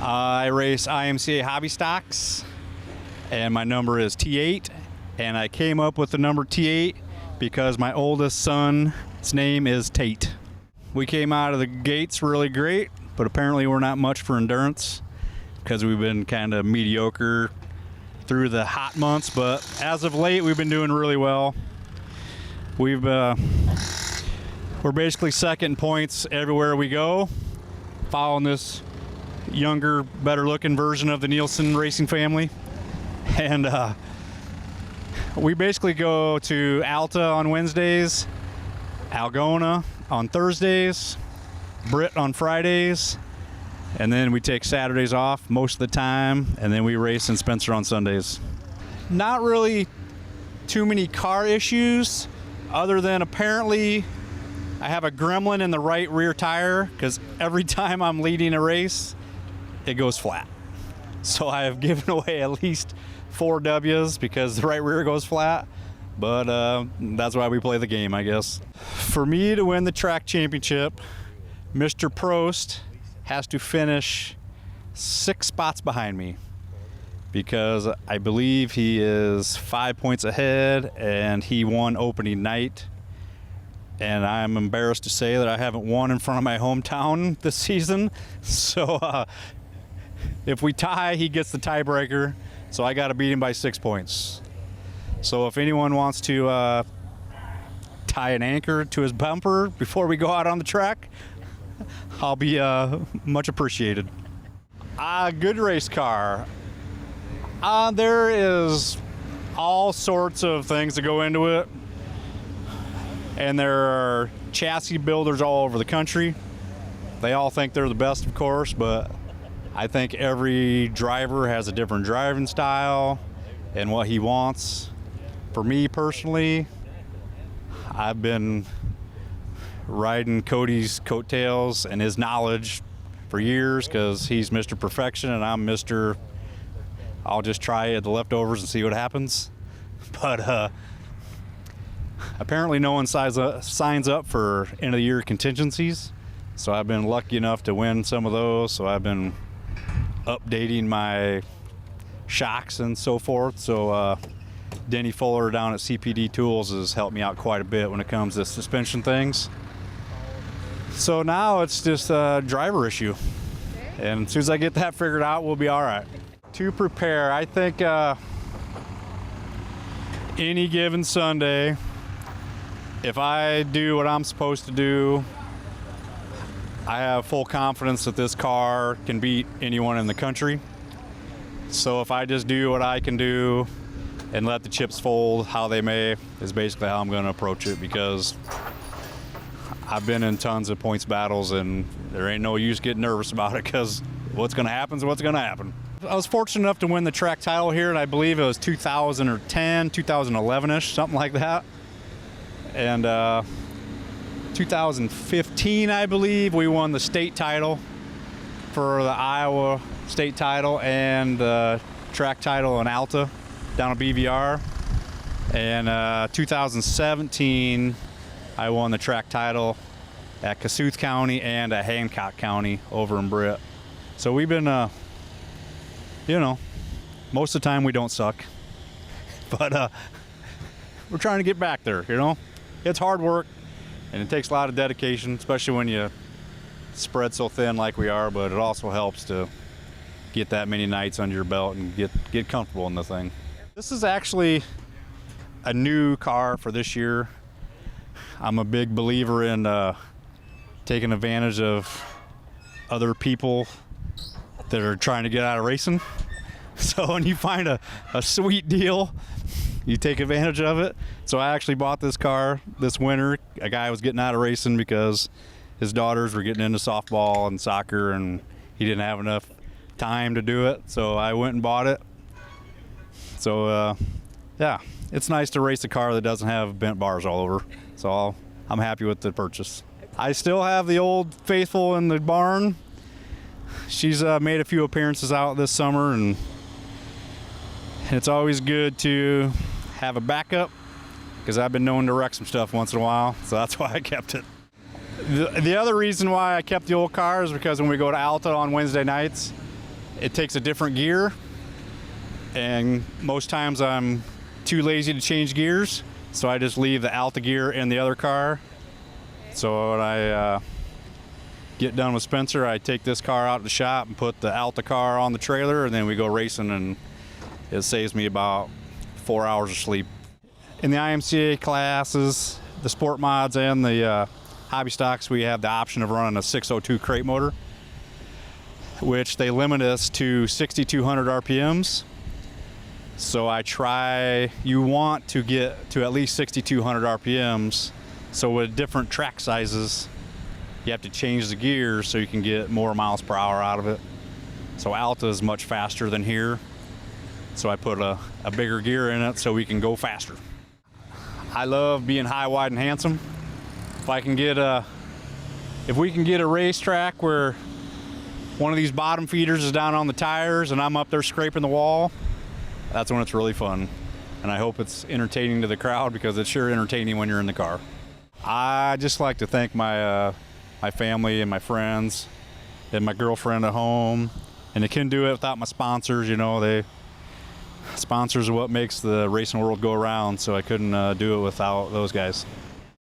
I race IMCA Hobby Stocks, and my number is T8, and I came up with the number T8 because my oldest son's name is Tate. We came out of the gates really great, but apparently we're not much for endurance because we've been kind of mediocre through the hot months, but as of late we've been doing really well. We're basically second in points everywhere we go, following this younger, better looking version of the Nielsen racing family. And we basically go to Alta on Wednesdays, Algona on Thursdays, Britt on Fridays, and then we take Saturdays off most of the time, and then we race in Spencer on Sundays. Not really too many car issues, other than apparently I have a gremlin in the right rear tire because every time I'm leading a race, it goes flat. So I have given away at least 4 W's because the right rear goes flat, but that's why we play the game, I guess. For me to win the track championship, Mr. Prost has to finish 6 spots behind me because I believe he is 5 points ahead and he won opening night. And I'm embarrassed to say that I haven't won in front of my hometown this season. So if we tie, he gets the tiebreaker. So I got to beat him by 6 points. So if anyone wants to tie an anchor to his bumper before we go out on the track, I'll be much appreciated. Good race car. There is all sorts of things that go into it. And there are chassis builders all over the country. They all think they're the best, of course, but I think every driver has a different driving style and what he wants. For me personally, I've been riding Cody's coattails and his knowledge for years because he's Mr. Perfection and I'm Mr. I'll just try the leftovers and see what happens. But apparently no one signs up for end of the year contingencies, so I've been lucky enough to win some of those. So I've been updating my shocks and so forth. So Denny Fuller down at CPD Tools has helped me out quite a bit when it comes to suspension things. So now it's just a driver issue, and as soon as I get that figured out, we'll be all right. To prepare, I think any given Sunday, if I do what I'm supposed to do, I have full confidence that this car can beat anyone in the country. So if I just do what I can do and let the chips fold how they may, is basically how I'm going to approach it, because I've been in tons of points battles and there ain't no use getting nervous about it because what's going to happen is what's going to happen. I was fortunate enough to win the track title here, and I believe it was 2010, 2011-ish, something like that. And 2015, I believe, we won the state title for the Iowa state title and the track title in Alta down at BVR. And 2017, I won the track title at Kossuth County and at Hancock County over in Britt. So we've been, most of the time we don't suck, but we're trying to get back there, It's hard work, and it takes a lot of dedication, especially when you spread so thin like we are, but it also helps to get that many nights under your belt and get comfortable in the thing. This is actually a new car for this year. I'm a big believer in taking advantage of other people that are trying to get out of racing. So when you find a sweet deal, you take advantage of it. So I actually bought this car this winter. A guy was getting out of racing because his daughters were getting into softball and soccer, and he didn't have enough time to do it. So I went and bought it. So yeah, it's nice to race a car that doesn't have bent bars all over. So I'm happy with the purchase. I still have the old faithful in the barn. She's made a few appearances out this summer, and it's always good to have a backup because I've been known to wreck some stuff once in a while, so that's why I kept it. The other reason why I kept the old car is because when we go to Alta on Wednesday nights, it takes a different gear, and most times I'm too lazy to change gears, so I just leave the Alta gear in the other car. So when I get done with Spencer, I take this car out to the shop and put the Alta car on the trailer, and then we go racing, and it saves me about 4 hours of sleep. In the IMCA classes, the sport mods and the hobby stocks, we have the option of running a 602 crate motor, which they limit us to 6,200 RPMs. So you want to get to at least 6,200 RPMs. So with different track sizes, you have to change the gears so you can get more miles per hour out of it. So Alta is much faster than here. So I put a bigger gear in it so we can go faster. I love being high, wide, and handsome. If we can get a racetrack where one of these bottom feeders is down on the tires and I'm up there scraping the wall, that's when it's really fun. And I hope it's entertaining to the crowd, because it's sure entertaining when you're in the car. I just like to thank my family and my friends and my girlfriend at home. And I couldn't do it without my sponsors. Sponsors are what makes the racing world go around, so I couldn't do it without those guys.